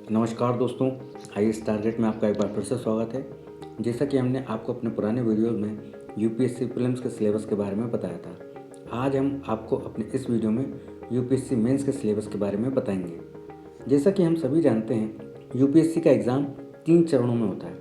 नमस्कार दोस्तों, IAS target में आपका एक बार फिर से स्वागत है। जैसा कि हमने आपको अपने पुराने वीडियोज़ में यूपीएससी प्रीलिम्स के सिलेबस के बारे में बताया था, आज हम आपको अपने इस वीडियो में यूपीएससी मेंस के सिलेबस के बारे में बताएंगे। जैसा कि हम सभी जानते हैं, यूपीएससी का एग्ज़ाम 3 चरणों में होता है।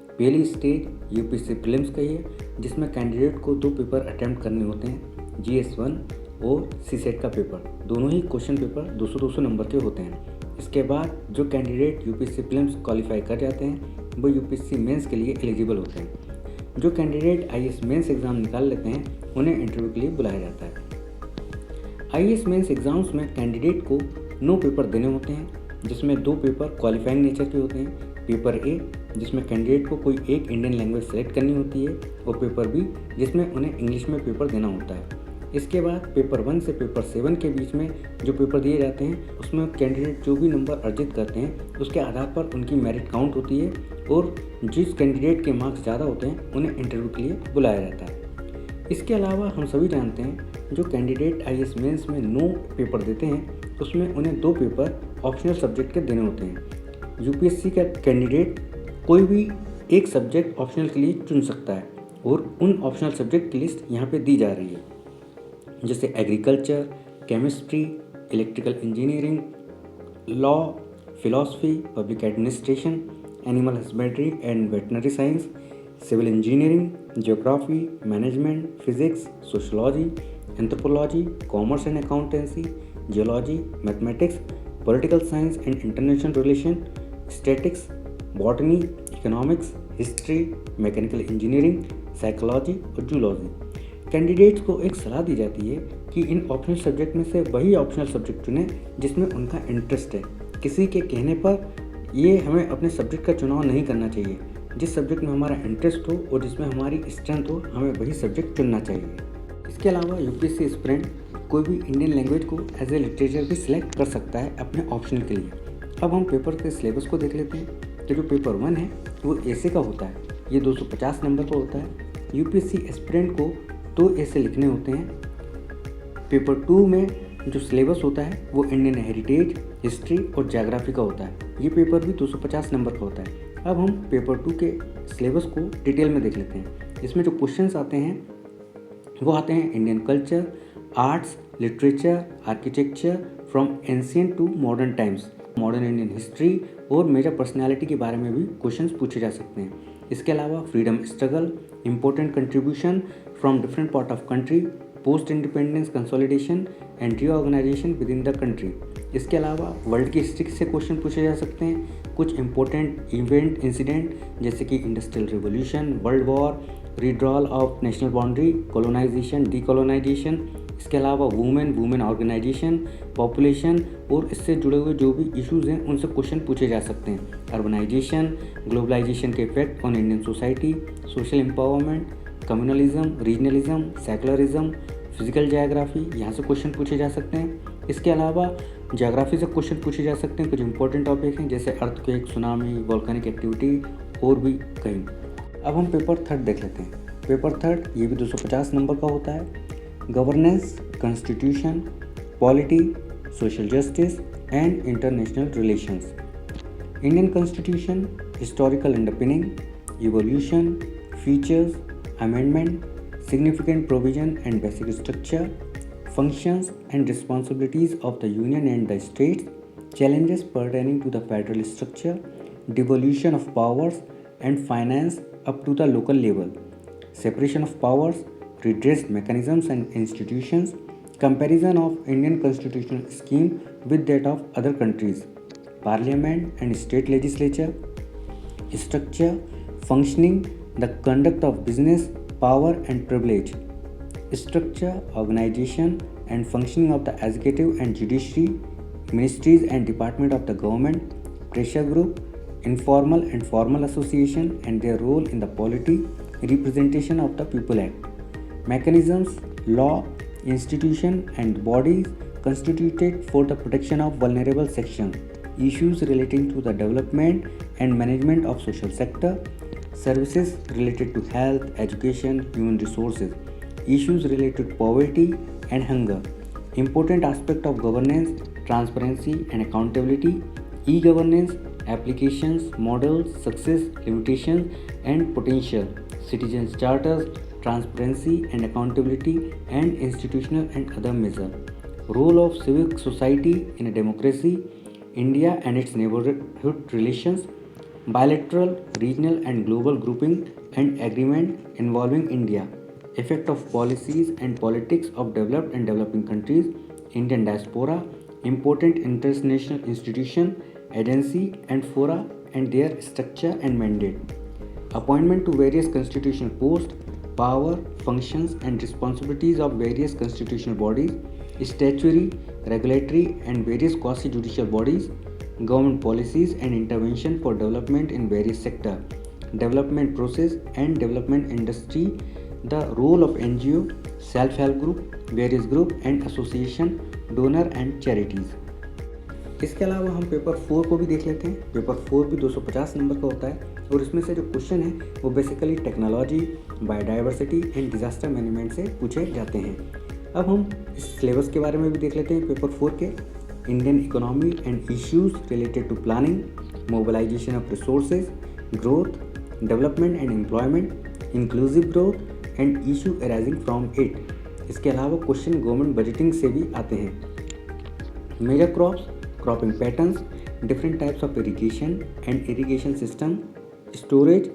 पहली स्टेज यूपीएससी प्रीलिम्स का ही है, जिसमें कैंडिडेट को 2 पेपर अटैम्प्ट करने होते हैं, GS1 और सीसेट का पेपर। दोनों ही क्वेश्चन पेपर 200-200 नंबर के होते हैं। इसके बाद जो कैंडिडेट यूपीएससी प्रीलिम्स क्वालिफाई कर जाते हैं, वो यूपीएससी मेंस के लिए एलिजिबल होते हैं। जो कैंडिडेट आईएएस मेंस एग्ज़ाम निकाल लेते हैं, उन्हें इंटरव्यू के लिए बुलाया जाता है। आईएएस मेंस एग्ज़ाम्स में कैंडिडेट को 9 पेपर देने होते हैं, जिसमें 2 पेपर क्वालिफाइंग नेचर के होते हैं। पेपर ए, जिसमें कैंडिडेट को कोई एक इंडियन लैंग्वेज सेलेक्ट करनी होती है, और पेपर बी, जिसमें उन्हें इंग्लिश में पेपर देना होता है। इसके बाद पेपर 1 से पेपर 7 के बीच में जो पेपर दिए जाते हैं, उसमें कैंडिडेट जो भी नंबर अर्जित करते हैं, उसके आधार पर उनकी मेरिट काउंट होती है, और जिस कैंडिडेट के मार्क्स ज़्यादा होते हैं उन्हें इंटरव्यू के लिए बुलाया जाता है। इसके अलावा हम सभी जानते हैं, जो कैंडिडेट आईएएस मेंस में 9 पेपर देते हैं, उसमें उन्हें 2 पेपर ऑप्शनल सब्जेक्ट के देने होते हैं। यूपीएससी का कैंडिडेट कोई भी एक सब्जेक्ट ऑप्शनल के लिए चुन सकता है, और उन ऑप्शनल सब्जेक्ट की लिस्ट यहाँ पे दी जा रही है, जैसे agriculture, chemistry, electrical engineering, law, philosophy, public administration, animal husbandry and veterinary science, civil engineering, geography, management, physics, sociology, anthropology, commerce and accountancy, geology, mathematics, political science and international relation, statics, botany, economics, history, mechanical engineering, psychology और zoology. Candidates को एक सलाह दी जाती है कि इन optional subject में से वही ऑप्शनल सब्जेक्ट चुनें जिसमें उनका इंटरेस्ट है। किसी के कहने पर ये हमें अपने सब्जेक्ट का चुनाव नहीं करना चाहिए। जिस सब्जेक्ट में हमारा इंटरेस्ट हो और जिसमें हमारी स्ट्रेंथ हो, हमें वही सब्जेक्ट चुनना चाहिए। इसके अलावा यूपीएससी एस्पिरेंट कोई भी इंडियन लैंग्वेज को एज ए लिटरेचर भी सिलेक्ट कर सकता है अपने ऑप्शनल के लिए। अब हम पेपर के सिलेबस को देख लेते हैं। तो जो पेपर 1 है वो ऐसे का होता है, ये 250 नंबर का होता है। यूपीएससी एस्पिरेंट को 2 ऐसे लिखने होते हैं। पेपर 2 में जो सिलेबस होता है वो इंडियन हेरिटेज, हिस्ट्री और ज्योग्राफी का होता है। ये पेपर भी 250 नंबर का होता है। अब हम पेपर 2 के सिलेबस को डिटेल में देख लेते हैं। इसमें जो क्वेश्चंस आते हैं वो आते हैं Indian culture, arts, literature, architecture from ancient to modern times, modern Indian history और मेजर पर्सनैलिटी के बारे में भी क्वेश्चंस पूछे जा सकते हैं। इसके अलावा freedom struggle, important contribution from different part of country, post independence consolidation and reorganisation within the country. इसके अलावा वर्ल्ड की हिस्ट्री से क्वेश्चन पूछे जा सकते हैं। कुछ इंपॉर्टेंट इवेंट इंसिडेंट जैसे कि industrial revolution, world war, redrawal of national boundary, colonisation, decolonisation. इसके अलावा वुमेन ऑर्गेनाइजेशन, पॉपुलेशन और इससे जुड़े हुए जो भी इश्यूज़ हैं उनसे क्वेश्चन पूछे जा सकते हैं। अर्बनाइजेशन, ग्लोबलाइजेशन के effect on Indian society, social empowerment, communalism, regionalism, secularism, physical geography, यहाँ से क्वेश्चन पूछे जा सकते हैं। इसके अलावा ज्योग्राफी से क्वेश्चन पूछे जा सकते हैं। कुछ इंपॉर्टेंट टॉपिक हैं जैसे अर्थक्वेक, सुनामी, वोल्केनिक एक्टिविटी और भी कई। अब हम पेपर 3 देख लेते हैं। पेपर 3 ये भी 250 नंबर का होता है। Governance, constitution, polity, social justice and international relations. Indian constitution, historical underpinning, evolution, features, amendment, significant provision and basic structure, functions and responsibilities of the union and the states, challenges pertaining to the federal structure, devolution of powers and finance up to the local level, separation of powers, redress mechanisms and institutions, comparison of Indian constitutional scheme with that of other countries, parliament and state legislature, structure, functioning, the conduct of business, power and privilege, structure, organization and functioning of the executive and judiciary, ministries and department of the government, pressure group, informal and formal association and their role in the polity, representation of the people act, mechanisms, law, institution and bodies constituted for the protection of vulnerable sections, issues relating to the development and management of social sector, services related to health, education, human resources, issues related to poverty and hunger, important aspect of governance, transparency and accountability, e-governance, applications, models, success, limitations, and potential, citizens' charters, transparency and accountability, and institutional and other measures. Role of civic society in a democracy, India and its neighborhood relations, bilateral, regional, and global grouping and agreement involving India, effect of policies and politics of developed and developing countries, Indian diaspora, important international institution, agency, and fora, and their structure and mandate. Appointment to various constitutional posts, power, functions, and responsibilities of various constitutional bodies, statutory, regulatory, and various quasi-judicial bodies, government policies and intervention for development in various sectors, development process and development industry, the role of NGO, self-help group, various group and association, donor and charities. इसके अलावा हम paper 4 को भी देख लेते हैं। Paper 4 भी 250 number का होता है और इसमें से जो क्वेश्चन है वो basically technology, biodiversity and disaster management से पूछे जाते हैं। अब हम इस सिलेबस के बारे में भी देख लेते हैं पेपर 4 के। Indian economy and issues related to planning, mobilisation of resources, growth, development and employment, inclusive growth and issue arising from it. इसके अलावा क्वेश्चन गवर्नमेंट बजटिंग से भी आते हैं। Major crops, cropping patterns, different types of irrigation and irrigation system, storage,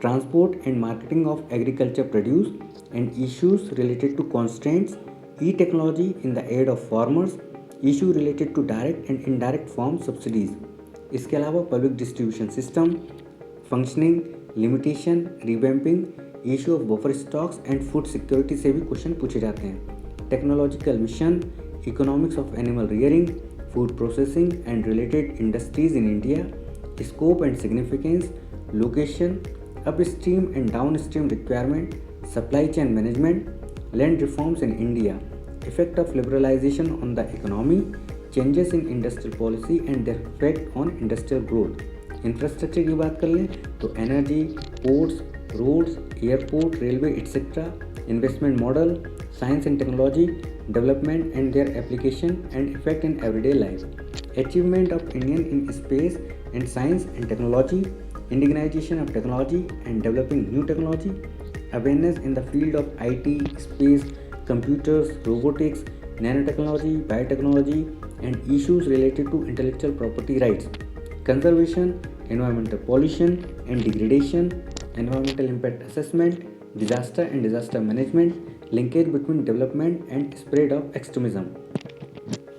transport and marketing of agriculture produce, and issues related to constraints, e-technology in the aid of farmers, issue related to direct and indirect farm subsidies. इसके अलावा public distribution system, functioning, limitation, revamping, issue of buffer stocks and food security से भी question पूछे जाते हैं। Technological mission, economics of animal rearing, food processing and related industries in India, scope and significance, location, upstream and downstream requirement, supply chain management, land reforms in India, effect of liberalization on the economy, changes in industrial policy and their effect on industrial growth. Infrastructure की बात कर लें तो energy, ports, roads, airport, railway etcetera, investment model, science and technology, development and their application and effect in everyday life, achievement of Indian in space and science and technology, indigenization of technology and developing new technology, awareness in the field of IT, space, computers, robotics, nanotechnology, biotechnology and issues related to intellectual property rights, conservation, environmental pollution and degradation, environmental impact assessment, disaster and disaster management, linkage between development and spread of extremism.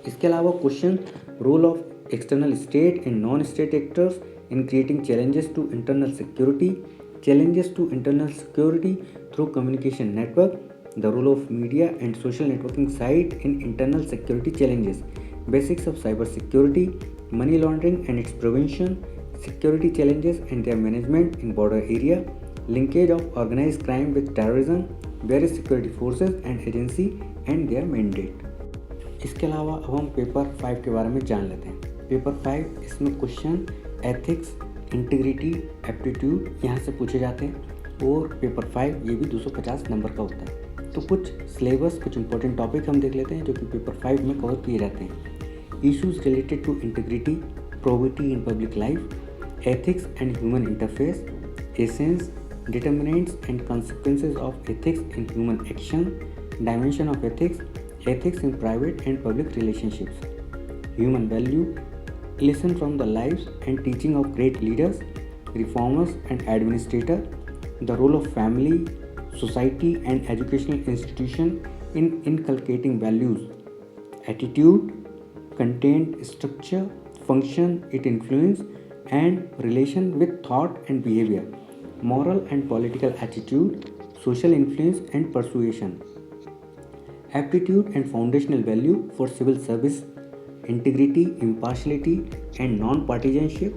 इसके अलावा question role of external state and non state actors in creating challenges to internal security, challenges to internal security through communication network, the role of media and social networking site in internal security challenges, basics of cyber security, money laundering and its prevention, security challenges and their management in border area, linkage of organized crime with terrorism, various security forces and agency and their mandate। इसके अलावा अब हम paper 5 के बारे में जान लेते हैं। पेपर 5 इसमें क्वेश्चन एथिक्स, इंटीग्रिटी, एप्टीट्यूड यहाँ से पूछे जाते हैं और पेपर 5 ये भी 250 नंबर का होता है। तो कुछ सिलेबस, कुछ इंपॉर्टेंट टॉपिक हम देख लेते हैं जो कि पेपर 5 में कवर किए जाते हैं। Issues related to integrity, probity in public life, ethics and human interface, essence, determinants and consequences of ethics in human action, dimension of ethics, ethics in private and public relationships, human value, lesson from the lives and teaching of great leaders, reformers and administrators, the role of family, society and educational institution in inculcating values, attitude, content, structure, function, its influence and relation with thought and behavior, moral and political attitude, social influence and persuasion, aptitude and foundational value for civil service, integrity, impartiality and non-partisanship,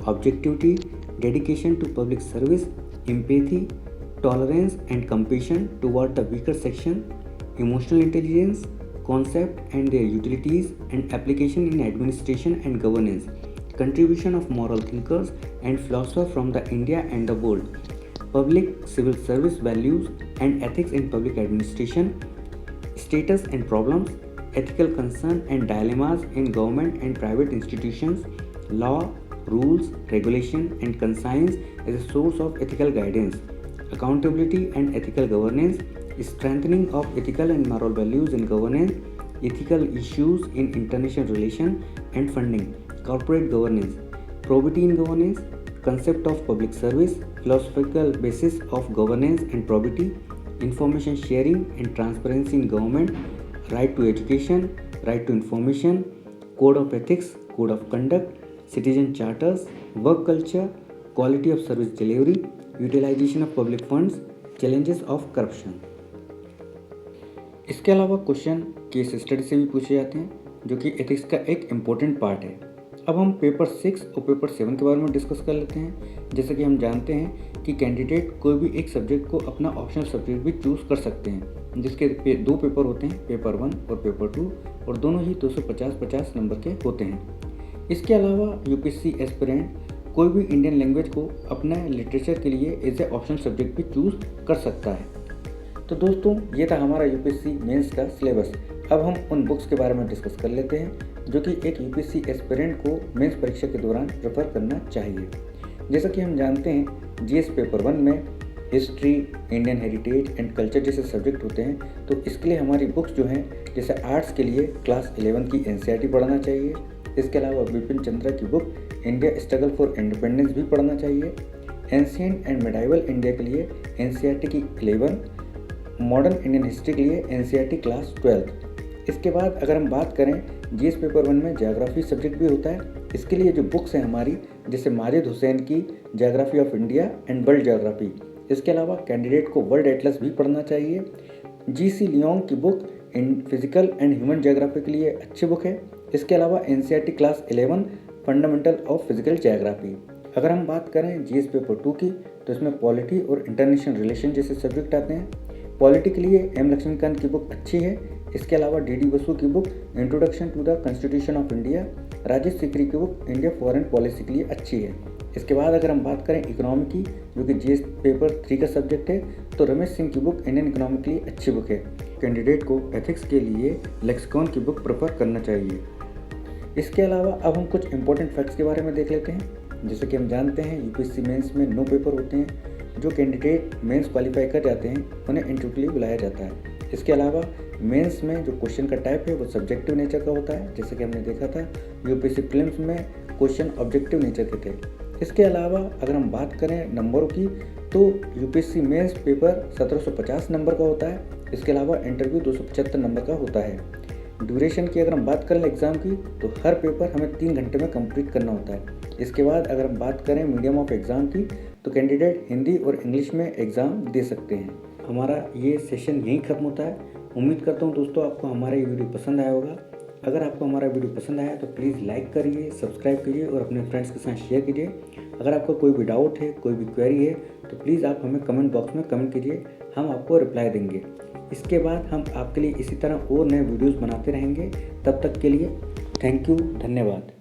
objectivity, dedication to public service, empathy, tolerance and compassion toward the weaker section, emotional intelligence, concept and their utilities and application in administration and governance, contribution of moral thinkers and philosophers from the India and the world, public civil service values and ethics in public administration, status and problems, ethical concern and dilemmas in government and private institutions, law, rules, regulation, and conscience as a source of ethical guidance, accountability and ethical governance, strengthening of ethical and moral values in governance, ethical issues in international relations and funding, corporate governance, probity in governance, concept of public service, philosophical basis of governance and probity, information sharing and transparency in government, right to education, right to information, code of ethics, code of conduct, citizen charters, work culture, quality of service delivery, utilization of public funds, challenges of corruption। इसके अलावा question case study से भी पूछे जाते हैं जो कि ethics का एक इम्पोर्टेंट पार्ट है। अब हम पेपर 6 और पेपर 7 के बारे में डिस्कस कर लेते हैं। जैसे कि हम जानते हैं कि कैंडिडेट कोई भी एक सब्जेक्ट को अपना ऑप्शनल सब्जेक्ट भी चूज़ कर सकते हैं, जिसके दो पेपर होते हैं, पेपर 1 और पेपर 2, और दोनों ही 250-50 नंबर के होते हैं। इसके अलावा यूपीएससी एस्पिरेंट कोई भी इंडियन लैंग्वेज को अपना लिटरेचर के लिए एज ए ऑप्शनल सब्जेक्ट भी चूज़ कर सकता है। तो दोस्तों, ये था हमारा यूपीएससी मेंस का सिलेबस। अब हम उन बुक्स के बारे में डिस्कस कर लेते हैं जो कि एक यूपीएससी एस्पिरेंट को मेंस परीक्षा के दौरान प्रेफर करना चाहिए। जैसा कि हम जानते हैं, जीएस पेपर 1 में history, Indian heritage and culture जैसे सब्जेक्ट होते हैं, तो इसके लिए हमारी बुक्स जो हैं, जैसे आर्ट्स के लिए क्लास 11 की एनसीईआरटी पढ़ना चाहिए। इसके अलावा बिपिन चंद्रा की book India struggle for independence भी पढ़ना चाहिए। एंशिएंट एंड मेडाइवल इंडिया के लिए एनसीईआरटी की 11, मॉडर्न इंडियन हिस्ट्री के लिए एनसीईआरटी क्लास 12। इसके बाद अगर हम बात करें, जीएस पेपर 1 में ज्योग्राफी सब्जेक्ट भी होता है। इसके लिए जो बुक्स हैं हमारी, जैसे माजिद हुसैन की geography of India and world geography. इसके अलावा कैंडिडेट को वर्ल्ड एटलस भी पढ़ना चाहिए। जीसी लियोंग की book in physical and human geography के लिए अच्छी बुक है। इसके अलावा NCERT class 11 fundamental of physical geography. अगर हम बात करें जीएस पेपर 2 की, तो इसमें पॉलिटी और इंटरनेशनल रिलेशन जैसे सब्जेक्ट आते हैं। पॉलिटी के लिए एम लक्ष्मीकांत की बुक अच्छी है। इसके अलावा डीडी बसु की book introduction to the constitution of India, Rajesh Sikri की बुक इंडिया फॉरेन पॉलिसी के लिए अच्छी है। इसके बाद अगर हम बात करें इकोनॉमी की, जो कि जीएस पेपर 3 का सब्जेक्ट है, तो रमेश सिंह की बुक इंडियन इकोनॉमी के लिए अच्छी बुक है। कैंडिडेट को एथिक्स के लिए लेक्सिकॉन की बुक प्रेफर करना चाहिए। इसके अलावा अब हम कुछ इंपॉर्टेंट फैक्ट्स के बारे में देख लेते हैं। जैसे कि हम जानते हैं, यूपीएससी मेंस में 9 पेपर होते हैं। जो कैंडिडेट मेंस क्वालिफाई कर जाते हैं उन्हें इंटरव्यू के लिए बुलाया जाता है। इसके अलावा मेंस में जो क्वेश्चन का टाइप है वो सब्जेक्टिव नेचर का होता है। जैसे कि हमने देखा था यूपीएससी प्रीलिम्स में क्वेश्चन ऑब्जेक्टिव नेचर के थे। इसके अलावा अगर हम बात करें नंबरों की, तो यूपीएससी मेंस पेपर 1750 नंबर का होता है। इसके अलावा इंटरव्यू 275 नंबर का होता है। ड्यूरेशन की अगर हम बात करें एग्ज़ाम की, तो हर पेपर हमें 3 घंटे में कंप्लीट करना होता है। इसके बाद अगर हम बात करें मीडियम ऑफ एग्ज़ाम की, तो कैंडिडेट हिंदी और इंग्लिश में एग्ज़ाम दे सकते हैं। हमारा ये सेशन यहीं ख़त्म होता है। उम्मीद करता हूँ दोस्तों आपको हमारा ये वीडियो पसंद आया होगा। अगर आपको हमारा वीडियो पसंद आया तो प्लीज़ लाइक करिए, सब्सक्राइब कीजिए और अपने फ्रेंड्स के साथ शेयर कीजिए। अगर आपका कोई भी डाउट है, कोई भी क्वेरी है, तो प्लीज़ आप हमें कमेंट बॉक्स में कमेंट कीजिए, हम आपको रिप्लाई देंगे। इसके बाद हम आपके लिए इसी तरह और नए वीडियोज़ बनाते रहेंगे। तब तक के लिए थैंक यू, धन्यवाद।